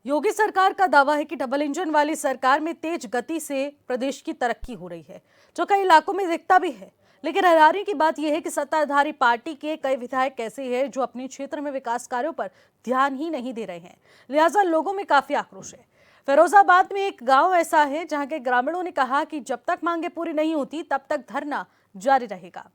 योगी सरकार का दावा है कि डबल इंजन वाली सरकार में तेज गति से प्रदेश की तरक्की हो रही है, जो कई इलाकों में दिखता भी है। लेकिन हैरानी की बात यह है कि सत्ताधारी पार्टी के कई विधायक ऐसे हैं जो अपने क्षेत्र में विकास कार्यों पर ध्यान ही नहीं दे रहे हैं। लिहाजा लोगों में काफी आक्रोश है। फिरोजाबाद में एक गांव ऐसा है जहां के ग्रामीणों ने कहा कि जब तक मांगे पूरी नहीं होती तब तक धरना जारी रहेगा।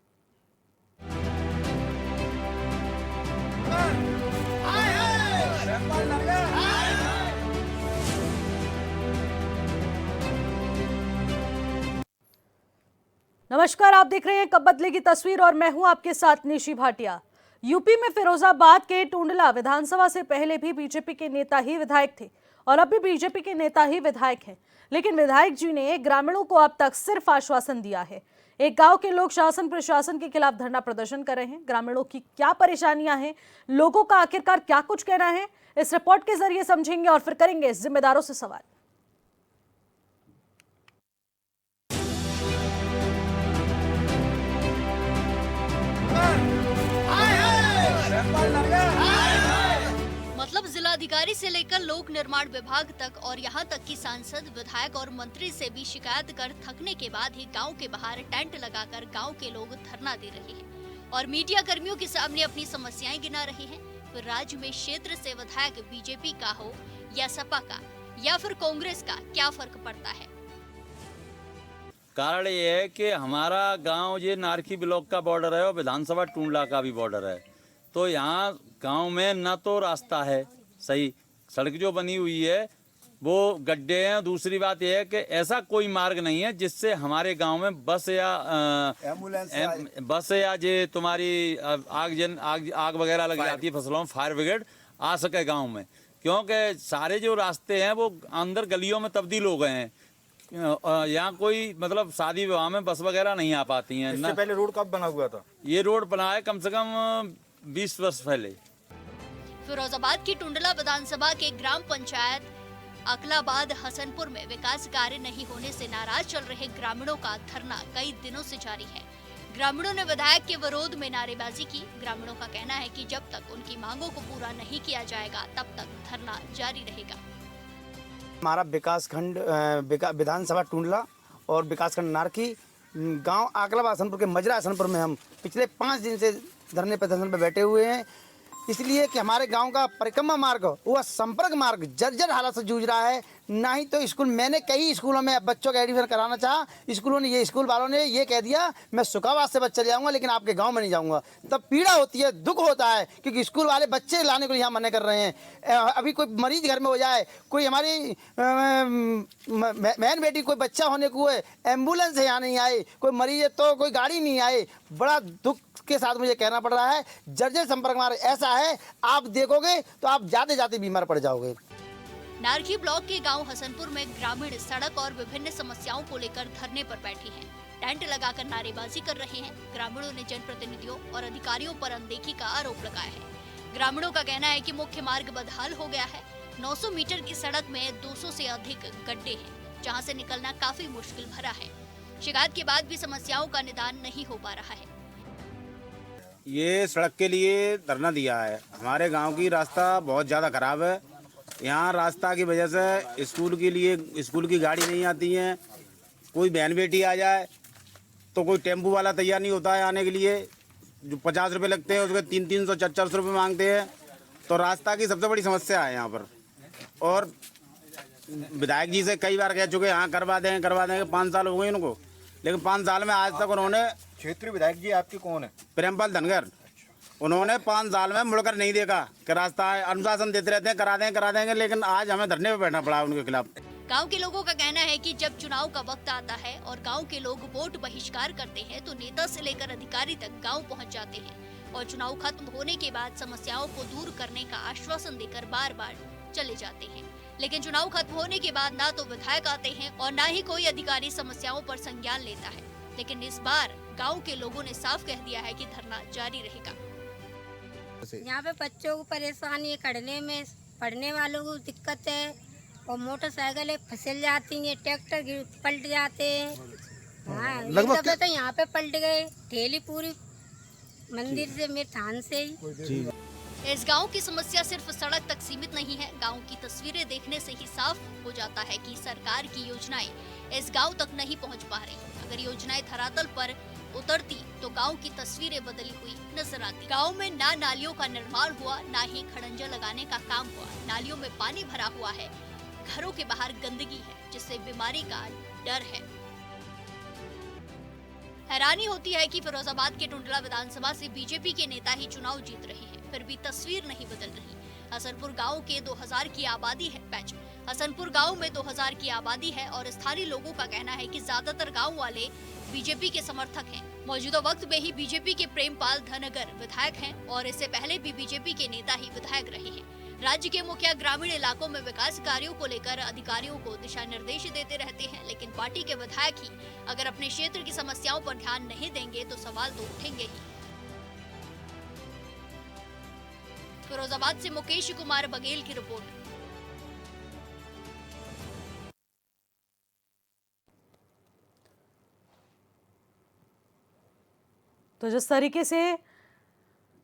नमस्कार, आप देख रहे हैं कब बदलेगी तस्वीर और मैं हूं आपके साथ निशी भाटिया। यूपी में फिरोजाबाद के टुंडला विधानसभा से पहले भी बीजेपी के नेता ही विधायक थे और अब भी बीजेपी के नेता ही विधायक हैं। लेकिन विधायक जी ने ग्रामीणों को अब तक सिर्फ आश्वासन दिया है। एक गांव के लोग शासन प्रशासन के खिलाफ धरना प्रदर्शन कर रहे हैं। ग्रामीणों की क्या परेशानियां हैं, लोगों का आखिरकार क्या कुछ कहना है, इस रिपोर्ट के जरिए समझेंगे और फिर करेंगे जिम्मेदारों से सवाल। मतलब जिलाधिकारी से लेकर लोक निर्माण विभाग तक और यहाँ तक कि सांसद, विधायक और मंत्री से भी शिकायत कर थकने के बाद ही गांव के बाहर टेंट लगाकर गांव के लोग धरना दे रहे हैं और मीडिया कर्मियों के सामने अपनी समस्याएं गिना रहे हैं। फिर राज्य में क्षेत्र से विधायक बीजेपी का हो या सपा का या फिर कांग्रेस का, क्या फर्क पड़ता है? कारण ये है कि हमारा गांव ये नारखी ब्लॉक का बॉर्डर है और विधानसभा टुंडला का भी बॉर्डर है। तो यहाँ गांव में न तो रास्ता है सही, सड़क जो बनी हुई है वो गड्ढे हैं। दूसरी बात यह है कि ऐसा कोई मार्ग नहीं है जिससे हमारे गांव में बस या जे तुम्हारी आग वगैरह लग जाती है फसलों में, फायर ब्रिगेड आ सके गाँव में, क्योंकि सारे जो रास्ते हैं वो अंदर गलियों में तब्दील हो गए हैं। यहाँ कोई मतलब शादी विवाह में बस वगैरह नहीं आ पाती हैं। इससे पहले रोड कब बना हुआ था? ये रोड बना है कम से कम 20 वर्ष पहले। फिरोजाबाद की टुंडला विधानसभा के ग्राम पंचायत अकलाबाद हसनपुर में विकास कार्य नहीं होने से नाराज चल रहे ग्रामीणों का धरना कई दिनों से जारी है। ग्रामीणों ने विधायक के विरोध में नारेबाजी की। ग्रामीणों का कहना है कि जब तक उनकी मांगों को पूरा नहीं किया जाएगा तब तक धरना जारी रहेगा। हमारा विकासखंड विधानसभा टुंडला और विकासखंड नारखी गांव आकलाबाद हसनपुर के मजरा हसनपुर में हम पिछले 5 दिन से धरने प्रदर्शन पर बैठे हुए हैं, इसलिए कि हमारे गांव का परिक्रमा मार्ग वह संपर्क मार्ग जर्जर हालत से जूझ रहा है। ना ही तो स्कूल, मैंने कई स्कूलों में बच्चों का एडमिशन कराना चाहा, स्कूल वालों ने ये कह दिया मैं सुखाबाद से बच्चे ले आऊँगा लेकिन आपके गांव में नहीं जाऊँगा। तब पीड़ा होती है, दुख होता है, क्योंकि स्कूल वाले बच्चे लाने को यहाँ मना कर रहे हैं। अभी कोई मरीज घर में हो जाए, कोई हमारी बहन बेटी कोई बच्चा होने को है, एम्बुलेंस यहाँ नहीं आए, कोई मरीज है तो कोई गाड़ी नहीं आए। बड़ा दुख के साथ मुझे कहना पड़ रहा है, जर्जर संपर्क मार्ग ऐसा है, आप देखोगे तो आप जाते जाते बीमार पड़ जाओगे। नारखी ब्लॉक के गांव हसनपुर में ग्रामीण सड़क और विभिन्न समस्याओं को लेकर धरने पर बैठे हैं। टेंट लगाकर नारेबाजी कर रहे हैं। ग्रामीणों ने जनप्रतिनिधियों और अधिकारियों पर अनदेखी का आरोप लगाया है। ग्रामीणों का कहना है कि मुख्य मार्ग बदहाल हो गया है। 900 मीटर की सड़क में 200 से अधिक गड्ढे हैं, जहाँ से निकलना काफी मुश्किल भरा है। शिकायत के बाद भी समस्याओं का निदान नहीं हो पा रहा है। ये सड़क के लिए धरना दिया है। हमारे गांव की रास्ता बहुत ज़्यादा खराब है। यहाँ रास्ता की वजह से स्कूल की गाड़ी नहीं आती है। कोई बहन बेटी आ जाए तो कोई टेम्पू वाला तैयार नहीं होता है आने के लिए। जो 50 रुपये लगते हैं उसके 300 400 रुपये मांगते हैं। तो रास्ता की सबसे बड़ी समस्या है यहाँ पर। और विधायक जी से कई बार कह चुके हाँ करवा देंगे 5 साल हो गए उनको, लेकिन 5 साल में आज तक उन्होंने। क्षेत्रीय विधायक जी आपके कौन है? प्रेमपाल धनगर। उन्होंने 5 साल में मुड़कर नहीं देखा कि रास्ता अनुशासन देते रहते हैं करा देंगे, लेकिन आज हमें धरने पे बैठना पड़ा उनके खिलाफ। गांव के लोगों का कहना है कि जब चुनाव का वक्त आता है और गांव के लोग वोट बहिष्कार करते हैं तो नेता से लेकर अधिकारी तक गांव पहुंच जाते हैं और चुनाव खत्म होने के बाद समस्याओं को दूर करने का आश्वासन देकर बार बार चले जाते हैं। लेकिन चुनाव खत्म होने के बाद ना तो विधायक आते हैं और ना ही कोई अधिकारी समस्याओं पर संज्ञान लेता है। लेकिन इस बार गांव के लोगों ने साफ कह दिया है कि धरना जारी रहेगा। यहाँ पे बच्चों को परेशानी है, पढ़ने में पढ़ने वालों को दिक्कत है और मोटरसाइकिलें फिसल जाती हैं, ट्रैक्टर पलट जाते हैं। हाँ, लगभग तो यहाँ पे पलट गए, ठेली पूरी मंदिर से मेरे थान से ही। इस गांव की समस्या सिर्फ सड़क तक सीमित नहीं है। गांव की तस्वीरें देखने से ही साफ हो जाता है कि सरकार की योजनाएं इस गांव तक नहीं पहुंच पा रही। अगर योजनाएं धरातल पर उतरती तो गांव की तस्वीरें बदली हुई नजर आती। गांव में ना नालियों का निर्माण हुआ, ना ही खड़ंजा लगाने का काम हुआ। नालियों में पानी भरा हुआ है, घरों के बाहर गंदगी है, जिससे बीमारी का डर है। हैरानी होती है कि फिरोजाबाद के टुंडला विधानसभा से बीजेपी के नेता ही चुनाव जीत रहे हैं, फिर भी तस्वीर नहीं बदल रही। हसनपुर गांव के 2000 की आबादी है। हसनपुर गांव में 2000 की आबादी है और स्थानीय लोगों का कहना है कि ज्यादातर गांव वाले बीजेपी के समर्थक हैं। मौजूदा वक्त में ही बीजेपी के प्रेमपाल धनगर विधायक हैं और इससे पहले भी बीजेपी के नेता ही विधायक रहे हैं। राज्य के मुखिया ग्रामीण इलाकों में विकास कार्यों को लेकर अधिकारियों को दिशा निर्देश देते रहते हैं, लेकिन पार्टी के विधायक ही अगर अपने क्षेत्र की समस्याओं पर ध्यान नहीं देंगे तो सवाल तो उठेंगे ही। फिरोजाबाद से मुकेश कुमार बघेल की रिपोर्ट। तो जिस तरीके से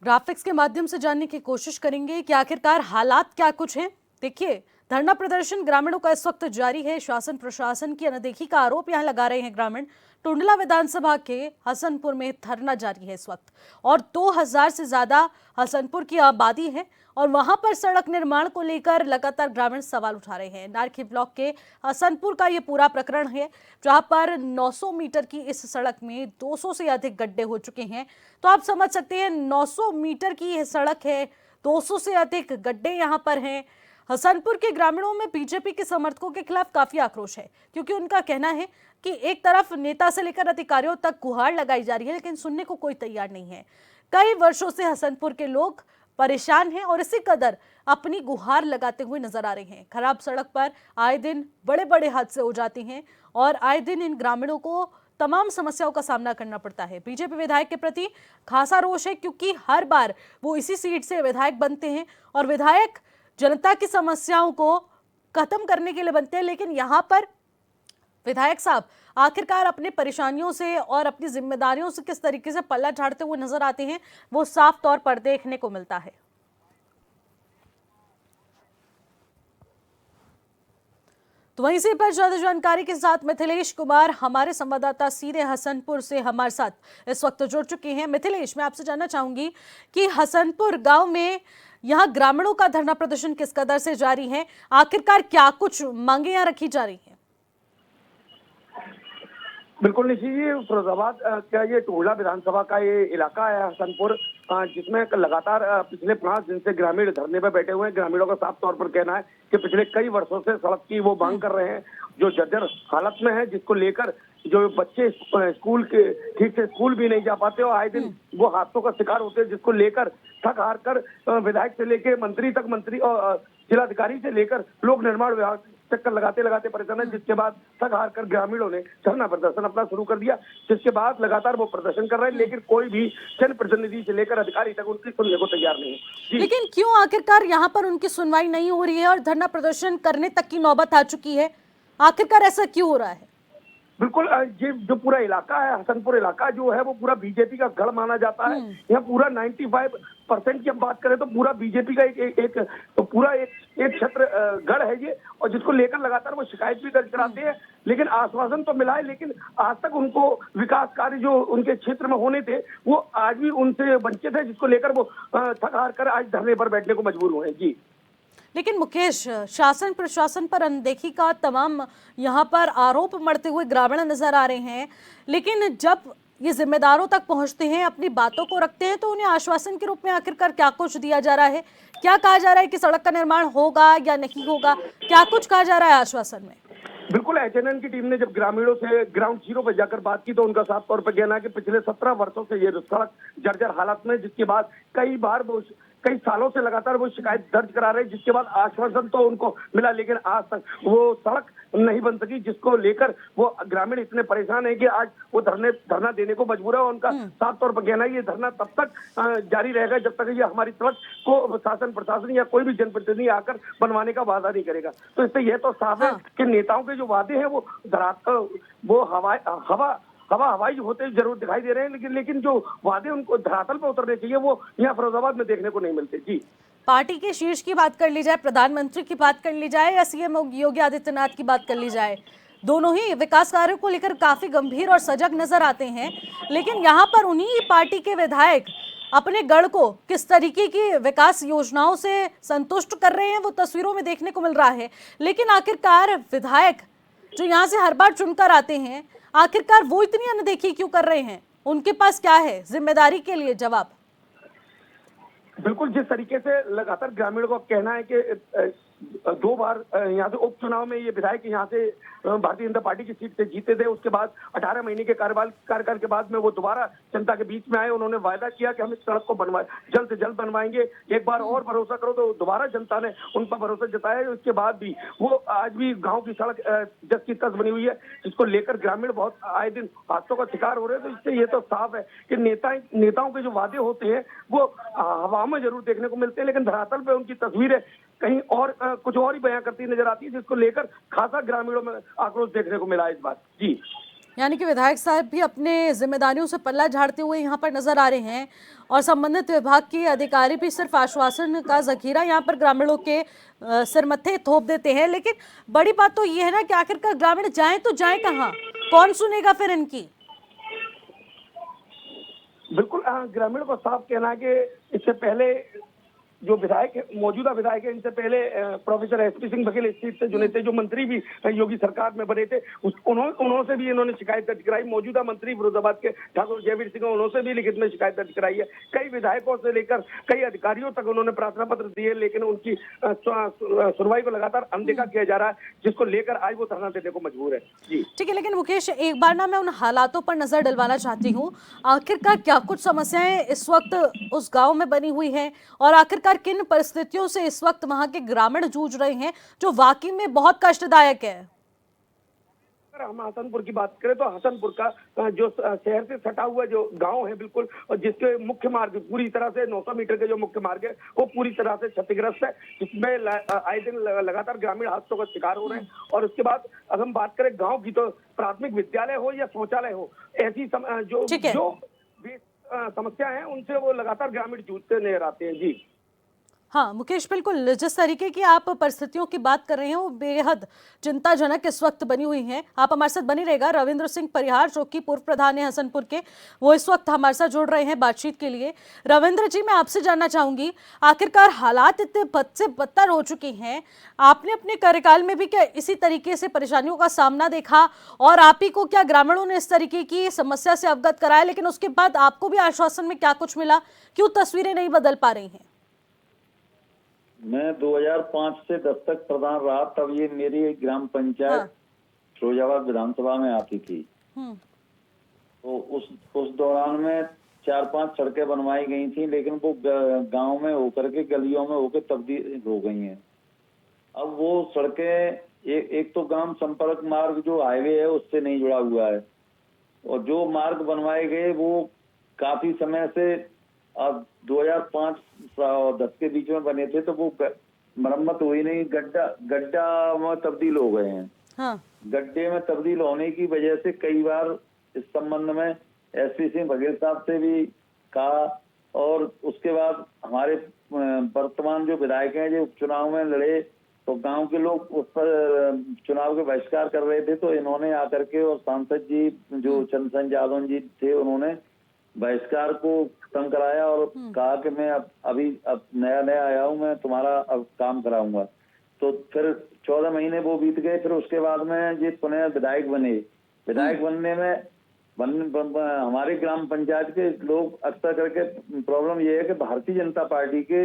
ग्राफिक्स के माध्यम से जानने की कोशिश करेंगे कि आखिरकार हालात क्या कुछ हैं। देखिए, धरना प्रदर्शन ग्रामीणों का इस वक्त जारी है। शासन प्रशासन की अनदेखी का आरोप यहां लगा रहे हैं ग्रामीण। टुंडला विधानसभा के हसनपुर में धरना जारी है इस वक्त और 2000 से ज्यादा हसनपुर की आबादी है और वहां पर सड़क निर्माण को लेकर लगातार ग्रामीण सवाल उठा रहे हैं। नारखी ब्लॉक के हसनपुर का ये पूरा प्रकरण है जहां पर 900 मीटर की इस सड़क में 200 से अधिक गड्ढे हो चुके हैं। तो आप समझ सकते हैं 900 मीटर की यह सड़क है, 200 से अधिक गड्ढे यहां पर हैं। हसनपुर के ग्रामीणों में बीजेपी के समर्थकों के खिलाफ काफी आक्रोश है, क्योंकि उनका कहना है कि एक तरफ नेता से लेकर अधिकारियों तक गुहार लगाई जा रही है, लेकिन सुनने को कोई तैयार नहीं है। कई वर्षों से हसनपुर के लोग परेशान हैं और इसी कदर अपनी गुहार लगाते हुए नजर आ रहे हैं। खराब सड़क पर आए दिन बड़े बड़े हादसे हो जाते हैं और आए दिन इन ग्रामीणों को तमाम समस्याओं का सामना करना पड़ता है। बीजेपी विधायक के प्रति खासा रोष है, क्योंकि हर बार वो इसी सीट से विधायक बनते हैं और विधायक जनता की समस्याओं को खत्म करने के लिए बनते हैं, लेकिन यहाँ पर विधायक साहब आखिरकार अपनी परेशानियों से और अपनी जिम्मेदारियों से किस तरीके से पल्ला झाड़ते हुए नजर आते हैं, वो साफ तौर पर देखने को मिलता है। तो वहीं से पर ज्यादा जानकारी के साथ मिथिलेश कुमार हमारे संवाददाता सीधे हसनपुर से हमारे साथ इस वक्त जुड़ चुके हैं। मिथिलेश, मैं आपसे जानना चाहूंगी कि हसनपुर गांव में यहाँ ग्रामीणों का धरना प्रदर्शन किस कदर से जारी है, आखिरकार क्या कुछ मांगे यहाँ रखी जा रही हैं? बिल्कुल निशी जी, फिरोजाबाद क्या ये टुंडला विधानसभा का ये इलाका है हसनपुर, जिसमें लगातार पिछले 5 दिन से ग्रामीण धरने पर बैठे हुए हैं। ग्रामीणों का साफ तौर पर कहना है कि पिछले कई वर्षों से सड़क की वो मांग कर रहे हैं, जो जर्जर हालत में है, जिसको लेकर जो बच्चे स्कूल के ठीक से स्कूल भी नहीं जा पाते और आए दिन वो हादसों का शिकार होते हैं, जिसको लेकर थक हार कर विधायक से लेकर मंत्री तक, मंत्री और जिलाधिकारी से लेकर लोक निर्माण विभाग चक्कर लगाते लगाते परेशान है। जिसके बाद थक हार कर ग्रामीणों ने धरना प्रदर्शन अपना शुरू कर दिया, जिसके बाद लगातार वो प्रदर्शन कर रहे हैं, लेकिन कोई भी जनप्रतिनिधि से लेकर अधिकारी तक उनकी सुनने को तैयार नहीं है। लेकिन क्यों आखिरकार यहाँ पर उनकी सुनवाई नहीं हो रही है और धरना प्रदर्शन करने तक की नौबत आ चुकी है? आखिरकार ऐसा क्यों हो रहा है? बिल्कुल, ये जो पूरा इलाका है हसनपुर इलाका जो है वो पूरा बीजेपी का गढ़ माना जाता है। यहाँ पूरा 95% की हम बात करें तो पूरा बीजेपी का एक क्षेत्र गढ़ है ये, और जिसको लेकर लगातार वो शिकायत भी दर्ज कराते हैं, लेकिन आश्वासन तो मिला है, लेकिन आज तक उनको विकास कार्य जो उनके क्षेत्र में होने थे वो आज भी उनसे वंचित है, जिसको लेकर वो थक हार कर आज धरने पर बैठने को मजबूर हुए हैं। जी, लेकिन मुकेश, शासन प्रशासन पर अनदेखी का तमाम यहाँ पर आरोप मढ़ते हुए ग्रामीण नजर आ रहे हैं, लेकिन जब ये जिम्मेदारों तक पहुंचते हैं, अपनी बातों को रखते हैं, तो उन्हें आश्वासन के रूप में आखिरकार क्या कुछ दिया जा रहा है? क्या कहा जा रहा है कि सड़क का निर्माण होगा या नहीं होगा? क्या कुछ कहा जा रहा है आश्वासन में? बिल्कुल, एचएनएन की टीम ने जब ग्रामीणों से ग्राउंड जीरो पर जाकर बात की तो उनका साफ तौर पर कहना है कि पिछले 17 वर्षों से ये सड़क जर्जर हालत में, जिसके बाद कई सालों से लगातार वो शिकायत दर्ज करा रहे हैं, जिसके बाद आश्वासन तो उनको मिला, लेकिन आज तक वो सड़क नहीं बन सकी, जिसको लेकर वो ग्रामीण इतने परेशान है कि आज वो धरना देने को मजबूर है। उनका साफ तौर पर कहना है ये धरना तब तक जारी रहेगा जब तक ये हमारी सड़क को शासन प्रशासन या कोई भी जनप्रतिनिधि आकर बनवाने का वादा नहीं करेगा। तो इससे यह तो साफ है कि नेताओं के जो वादे हैं वो हवा हवाई होते जरूर दिखाई दे रहे हैं, लेकिन जो वादे उनको धरातल पर उतरने चाहिए वो यहाँ फिरोजाबाद में देखने को नहीं मिलते। जी, पार्टी के शीर्ष की बात कर ली जाए, प्रधानमंत्री की बात कर ली जाए या सीएम योगी आदित्यनाथ की बात कर ली जाए, दोनों ही विकास कार्यों को लेकर काफी गंभीर और सजग नजर आते हैं। लेकिन यहाँ पर उन्हीं पार्टी के विधायक अपने गढ़ को किस तरीके की विकास योजनाओं से संतुष्ट कर रहे हैं वो तस्वीरों में देखने को मिल रहा है। लेकिन आखिरकार विधायक जो यहाँ से हर बार चुनकर आते हैं, आखिरकार वो इतनी अनदेखी क्यों कर रहे हैं? उनके पास क्या है जिम्मेदारी के लिए जवाब? बिल्कुल, जिस तरीके से लगातार ग्रामीणों का कहना है कि 2 बार यहाँ से उपचुनाव में ये विधायक यहाँ से भारतीय जनता पार्टी की सीट से जीते थे, उसके बाद 18 महीने के कार्यकाल के बाद में वो दोबारा जनता के बीच में आए। उन्होंने वायदा किया कि हम इस सड़क को जल्द से जल्द बनवाएंगे, एक बार और भरोसा करो, तो दोबारा जनता ने उन पर भरोसा जताया। उसके बाद भी वो आज भी गाँव की सड़क जस की तस बनी हुई है, जिसको लेकर ग्रामीण बहुत आए दिन हादसों का शिकार हो रहे हैं। तो इससे ये तो साफ है कि नेताओं के जो वादे होते हैं वो हवा में जरूर देखने को मिलते हैं, लेकिन धरातल पे उनकी तस्वीरें कहीं और कुछ और ही बयां करती नजर आती है, जिसको लेकर खासा ग्रामीणों में आक्रोश देखने को मिला इस बार। जी, यानी कि विधायक साहब भी अपने जिम्मेदारियों से पल्ला झाड़ते हुए यहाँ पर नजर आ रहे हैं और संबंधित विभाग के अधिकारी भी सिर्फ आश्वासन का जखीरा यहाँ पर ग्रामीणों के सिर मत्थे थोप देते हैं। लेकिन बड़ी बात तो ये है ना कि आखिरकार ग्रामीण जाएं तो जाएं कहाँ? कौन सुनेगा फिर इनकी? बिल्कुल, ग्रामीणों का साफ कहना है कि इससे पहले जो विधायक है, मौजूदा विधायक है, इनसे पहले प्रोफेसर एसपी सिंह बघेल इस सीट से चुने थे, जो मंत्री भी योगी सरकार में बने थे। उन्होंने भी इन्होंने शिकायत दर्ज कराई। मौजूदा मंत्री फिरोजाबाद के ठाकुर जयवीर सिंह, उन्होंने भी लिखित में शिकायत दर्ज कराई है। कई विधायकों से लेकर कई अधिकारियों तक उन्होंने प्रार्थना पत्र दिए, लेकिन उनकी सुनवाई को लगातार अनदेखा किया जा रहा है, जिसको लेकर आज वो धरना देने को मजबूर है। जी, ठीक है, लेकिन मुकेश एक बार ना मैं उन हालातों पर नजर डलवाना चाहती हूँ। आखिरकार क्या कुछ समस्याएं इस वक्त उस गांव में बनी हुई हैं और आखिरकार किन परिस्थितियों से इस वक्त वहां के ग्रामीण जूझ रहे हैं जो वाकई में बहुत कष्टदायक है? अगर हम हसनपुर की बात करें तो हसनपुर का जो शहर से सटा हुआ जो गांव है बिल्कुल, और जिसके मुख्य मार्ग पूरी तरह से 900 मीटर के जो मुख्य मार्ग है वो पूरी तरह से क्षतिग्रस्त है, जिसमें आए दिन लगातार ग्रामीण हादसों का शिकार हो रहे हैं। और उसके बाद अगर हम बात करें गांव की, तो प्राथमिक विद्यालय हो या शौचालय हो, ऐसी जो समस्या है उनसे वो लगातार ग्रामीण जूझते नजर आते हैं। जी हाँ मुकेश, बिल्कुल जिस तरीके की आप परिस्थितियों की बात कर रहे हैं वो बेहद चिंताजनक इस वक्त बनी हुई हैं। आप हमारे साथ बने रहेगा। रविंद्र सिंह परिहार जो कि पूर्व प्रधान है हसनपुर के, वो इस वक्त हमारे साथ जुड़ रहे हैं बातचीत के लिए। रविंद्र जी, मैं आपसे जानना चाहूंगी, आखिरकार हालात इतने बद से बदतर हो चुकी हैं, आपने अपने कार्यकाल में भी क्या इसी तरीके से परेशानियों का सामना देखा और आप ही को क्या ग्रामीणों ने इस तरीके की समस्या से अवगत कराया, लेकिन उसके बाद आपको भी आश्वासन में क्या कुछ मिला? क्यों तस्वीरें नहीं बदल पा रही हैं? मैं 2005 से 10 तक प्रधान रहा, तब ये मेरी ग्राम पंचायत फिरोजाबाद विधानसभा में आती थी। तो उस दौरान में 4-5 सड़कें बनवाई गई थी, लेकिन वो गांव में होकर के गलियों में होकर तब्दील हो गई हैं। अब वो सड़कें एक तो ग्राम संपर्क मार्ग जो हाईवे है उससे नहीं जुड़ा हुआ है, और जो मार्ग बनवाए गए वो काफी समय से, अब 2005 और 10 के बीच में बने थे, तो वो मरम्मत हुई नहीं, गड्ढा में तब्दील हो गए हैं। हाँ। गड्ढे में तब्दील होने की वजह से कई बार इस संबंध में एसपी सिंह बघेल साहब से भी कहा, और उसके बाद हमारे वर्तमान जो विधायक हैं जो उपचुनाव में लड़े, तो गांव के लोग उस पर चुनाव के बहिष्कार कर रहे थे, तो इन्होंने आकर के, और सांसद जी जो चंद्रसेन यादव जी थे, उन्होंने बहिष्कार को खत्म कराया और कहा कि मैं अब नया आया हूँ, मैं तुम्हारा अब काम कराऊंगा। तो फिर 14 महीने वो बीत गए। फिर उसके बाद में ये पुनः विधायक बने। विधायक बनने में हमारे ग्राम पंचायत के लोग अक्सर करके प्रॉब्लम ये है कि भारतीय जनता पार्टी के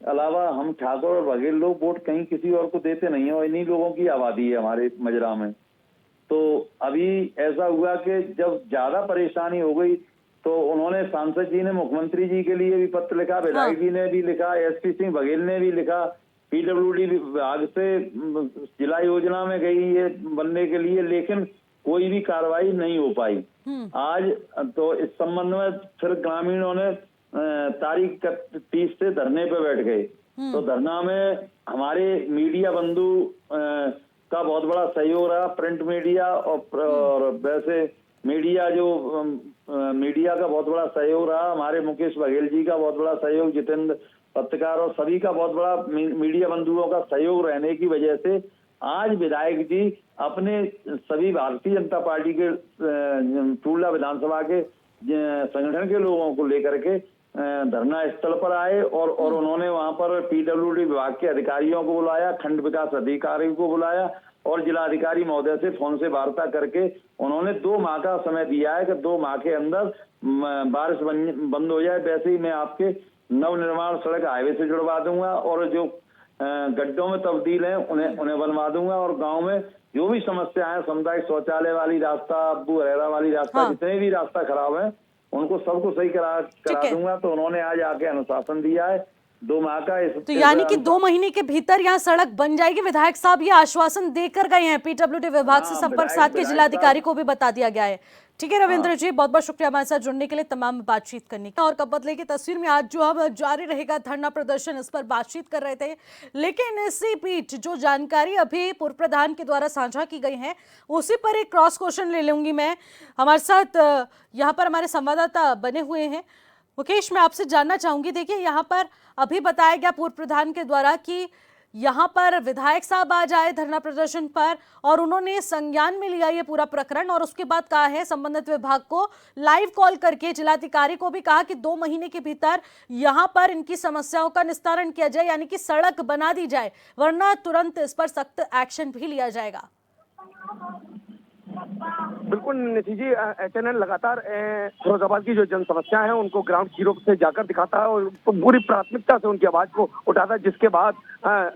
अलावा हम ठाकुर और बघेल लोग वोट कहीं किसी और को देते नहीं है, और इन्हीं लोगों की आबादी है हमारे मजरा में। तो अभी ऐसा हुआ कि जब ज्यादा परेशानी हो गई तो उन्होंने, सांसद जी ने मुख्यमंत्री जी के लिए भी पत्र लिखा, विधायक जी ने भी लिखा, एसपी सिंह बघेल ने भी लिखा, पीडब्ल्यूडी विभाग से जिला योजना में गई ये बनने के लिए, लेकिन कोई भी कार्रवाई नहीं हो पाई। आज तो इस संबंध में फिर ग्रामीणों ने तारीख 30 से धरने पे बैठ गए। तो धरना में हमारे मीडिया बंधु का बहुत बड़ा सहयोग रहा, प्रिंट मीडिया और वैसे मीडिया मीडिया का बहुत बड़ा सहयोग रहा, हमारे मुकेश बघेल जी का बहुत बड़ा सहयोग, जितेंद्र पत्रकार और सभी का बहुत बड़ा मीडिया बंधुओं का सहयोग रहने की वजह से आज विधायक जी अपने सभी भारतीय जनता पार्टी के टूंडला विधानसभा के संगठन के लोगों को लेकर के धरना स्थल पर आए और उन्होंने वहां पर पीडब्ल्यूडी विभाग के अधिकारियों को बुलाया, खंड विकास अधिकारी को बुलाया और जिलाधिकारी महोदय से फोन से वार्ता करके उन्होंने 2 माह का समय दिया है कि 2 माह के अंदर बारिश बंद हो जाए। वैसे ही मैं आपके नवनिर्माण सड़क हाईवे से जुड़वा दूंगा और जो गड्ढों में तब्दील है उन्हें बनवा दूंगा और गांव में जो भी समस्या है, सामुदायिक शौचालय वाली रास्ता, अब्बू हरेरा वाली रास्ता, हाँ। जितने भी रास्ता खराब है उनको सबको सही करा दूंगा। तो उन्होंने आज आके अनुशासन दिया है 2 माह का। तो यानी कि 2 महीने के भीतर यहाँ सड़क बन जाएगी। विधायक साहब ये आश्वासन देकर गए हैं, पीडब्ल्यूडी विभाग से संपर्क साध के जिलाधिकारी को भी बता दिया गया है। ठीक है रविंद्र जी, बहुत बहुत शुक्रिया हमारे साथ जुड़ने के लिए, तमाम बातचीत करने का। और कब्बतले की तस्वीर में आज जो अब जारी रहेगा धरना प्रदर्शन, इस पर बातचीत कर रहे थे। लेकिन इसी बीच जो जानकारी अभी पूर्व प्रधान के द्वारा साझा की गई है उसी पर एक क्रॉस क्वेश्चन ले लूंगी मैं। हमारे साथ यहाँ पर हमारे संवाददाता बने हुए हैं। मुकेश, मैं आपसे जानना चाहूंगी, देखिए यहाँ पर अभी बताया गया पूर्व प्रधान के द्वारा कि यहाँ पर विधायक साहब आज आए धरना प्रदर्शन पर और उन्होंने संज्ञान में लिया ये पूरा प्रकरण और उसके बाद कहा है संबंधित विभाग को लाइव कॉल करके जिलाधिकारी को भी कहा कि 2 महीने के भीतर यहाँ पर इनकी समस्याओं का निस्तारण किया जाए, यानी कि सड़क बना दी जाए, वरना तुरंत इस पर सख्त एक्शन भी लिया जाएगा। बिल्कुल निधि जी, HNN लगातार फिरोजाबाद की जो जन समस्या है उनको ग्राउंड जीरो से जाकर दिखाता है और पूरी प्राथमिकता से उनकी आवाज को उठाता है, जिसके बाद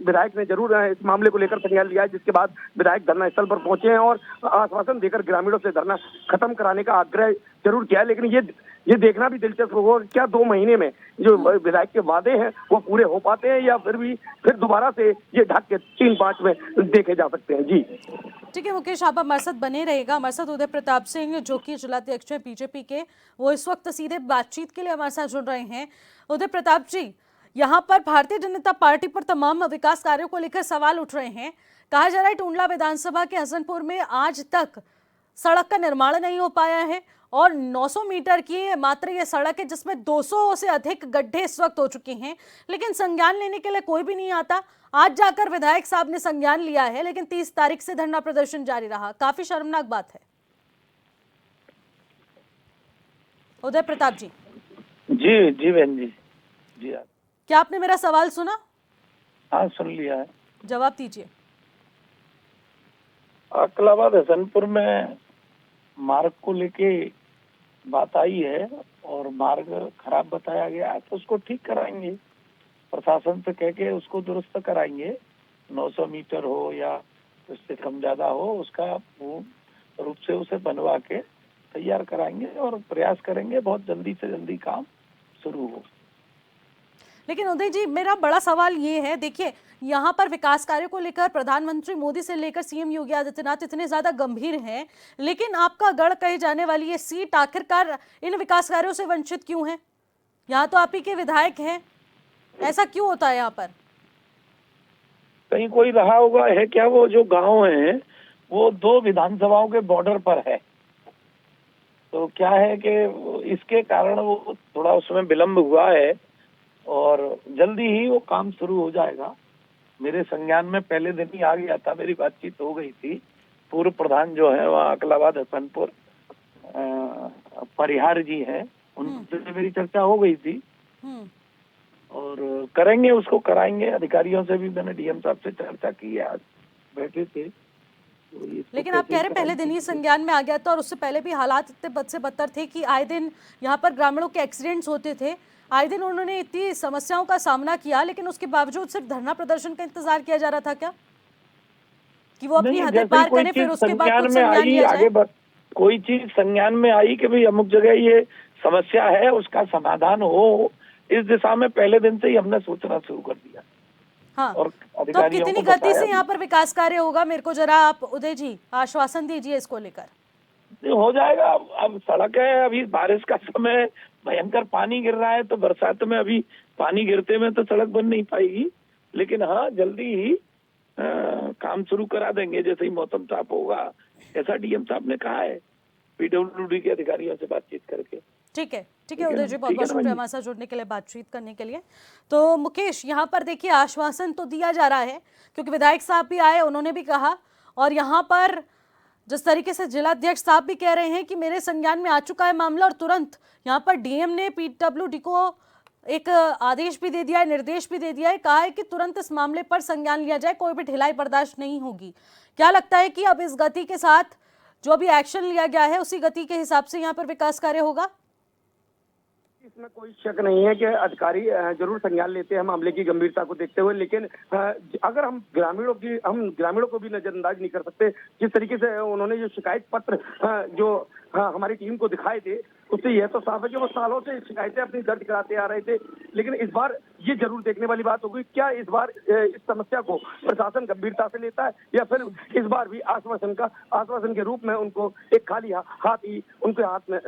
विधायक ने जरूर इस मामले को लेकर संज्ञान लिया है, जिसके बाद विधायक धरना स्थल पर पहुंचे हैं और आश्वासन देकर ग्रामीणों से धरना खत्म कराने का आग्रह जरूर किया है। लेकिन ये देखना भी दिलचस्प होगा क्या 2 महीने में जो विधायक के वादे हैं वो पूरे हो पाते हैं या फिर दोबारा से ये ढक के 3-5 में देखे जा सकते हैं। जी ठीक है मुकेश, आप हमारे साथ बने रहेगा। हमारे साथ उदय प्रताप सिंह जो कि जिलाध्यक्ष है बीजेपी के, वो इस वक्त सीधे बातचीत के लिए हमारे साथ जुड़ रहे हैं। उदय प्रताप जी, यहाँ पर भारतीय जनता पार्टी पर तमाम विकास कार्यों को लेकर सवाल उठ रहे हैं। कहा जा रहा है टूंडला विधानसभा के हसनपुर में आज तक सड़क का निर्माण नहीं हो पाया है और 900 मीटर की मात्र ये सड़क है जिसमें 200 से अधिक गड्ढे इस वक्त हो चुके हैं, लेकिन संज्ञान लेने के लिए कोई भी नहीं आता। आज जाकर विधायक साहब ने संज्ञान लिया है, लेकिन 30 तारीख से धरना प्रदर्शन जारी रहा। काफी शर्मनाक बात है। उदय प्रताप जी। जी बहन जी क्या आपने मेरा सवाल सुना? हाँ, सुन लिया है। जवाब दीजिए। अकलाबाद हसनपुर में मार्ग को लेके बात आई है और मार्ग खराब बताया गया है, तो उसको ठीक कराएंगे, प्रशासन से कह के उसको दुरुस्त कराएंगे। 900 मीटर हो या उससे कम ज्यादा हो, उसका पूर्ण रूप से उसे बनवा के तैयार कराएंगे और प्रयास करेंगे बहुत जल्दी से जल्दी काम शुरू हो। लेकिन उदय जी, मेरा बड़ा सवाल ये है, देखिए यहाँ पर विकास कार्यों को लेकर प्रधानमंत्री मोदी से लेकर सीएम योगी आदित्यनाथ इतने ज्यादा गंभीर हैं, लेकिन आपका गढ़ कहे जाने वाली ये सीट आखिरकार इन विकास कार्यों से वंचित क्यों है? यहाँ तो आप ही के विधायक हैं, ऐसा क्यों होता है यहाँ पर? कहीं कोई रहा होगा है क्या? वो जो गांव है वो 2 विधानसभाओं के बॉर्डर पर है, तो क्या है कि इसके कारण वो थोड़ा उसमें विलम्ब हुआ है और जल्दी ही वो काम शुरू हो जाएगा। मेरे संज्ञान में पहले दिन ही आ गया था, मेरी बातचीत हो गई थी। पूर्व प्रधान जो है वहाँ अकलाबाद हसनपुर परिहार जी हैं, उनसे मेरी चर्चा हो गई थी और करेंगे, उसको कराएंगे। अधिकारियों से भी मैंने डीएम साहब से चर्चा की है, आज बैठे थे। लेकिन आप कह रहे पहले दिन ही संज्ञान में आ गया था और उससे पहले भी हालात इतने बद से बदतर थे कि आए दिन यहाँ पर ग्रामीणों के एक्सीडेंट्स होते थे, आए दिन उन्होंने इतनी समस्याओं का सामना किया, लेकिन उसके बावजूद सिर्फ धरना प्रदर्शन का इंतजार किया जा रहा था क्या कि वो अपनी हदें पार करें फिर उसके बाद कुछ संज्ञान लिया जाए? कोई चीज संज्ञान में आई कि भाई अमुक जगह ये समस्या है, उसका समाधान हो, इस दिशा में पहले दिन से ही हमने सोचना शुरू कर दिया। हाँ, और तो अब कितनी गति से यहाँ पर विकास कार्य होगा, मेरे को जरा आप उदय जी आश्वासन दीजिए इसको लेकर। हो जाएगा। अब सड़क है, अभी बारिश का समय, भयंकर पानी गिर रहा है, तो बरसात में अभी पानी गिरते में तो सड़क बन नहीं पाएगी, लेकिन हाँ जल्दी ही काम शुरू करा देंगे जैसे ही मौसम साफ होगा, ऐसा डीएम साहब ने कहा है। पीडब्ल्यूडी के अधिकारियों से बातचीत करके। ठीक है ठीक है उदय जी, बहुत ठीक है बहुत ना शुक्रिया भाई? हमारे साथ जुड़ने के लिए, बातचीत करने के लिए। तो मुकेश, यहाँ पर देखिए आश्वासन तो दिया जा रहा है, क्योंकि विधायक साहब भी आए, उन्होंने भी कहा, और यहाँ पर जिस तरीके से जिलाध्यक्ष साहब भी कह रहे हैं कि मेरे संज्ञान में आ चुका है मामला, और तुरंत यहाँ पर डीएम ने पीडब्ल्यूडी को एक आदेश भी दे दिया है, निर्देश भी दे दिया है, कहा है कि तुरंत इस मामले पर संज्ञान लिया जाए, कोई भी ढिलाई बर्दाश्त नहीं होगी। क्या लगता है कि अब इस गति के साथ जो भी एक्शन लिया गया है उसी गति के हिसाब से यहाँ पर विकास कार्य होगा? इसमें कोई शक नहीं है कि अधिकारी जरूर संज्ञान लेते हैं मामले की गंभीरता को देखते हुए, लेकिन अगर हम ग्रामीणों को भी नजरअंदाज नहीं कर सकते। जिस तरीके से उन्होंने जो शिकायत पत्र जो हमारी टीम को दिखाए थे, उससे यह तो साफ है कि वो सालों से शिकायतें अपनी दर्ज कराते आ रहे थे। लेकिन इस बार ये जरूर देखने वाली बात होगी, क्या इस बार इस समस्या को प्रशासन गंभीरता से लेता है, या फिर इस बार भी आश्वासन के रूप में उनको एक खाली हाथ ही उनके हाथ में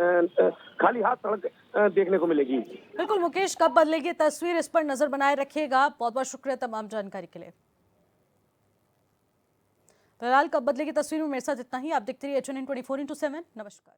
खाली हाथ सड़क देखने को मिलेगी। बिल्कुल मुकेश, कब बदलेगी तस्वीर, इस पर नजर बनाए रखिएगा। बहुत बहुत शुक्रिया तमाम जानकारी के लिए। फिलहाल कब बदलेगी तस्वीर में मेरे साथ इतना ही। आप देखते रहिए HNN 24/7। नमस्कार।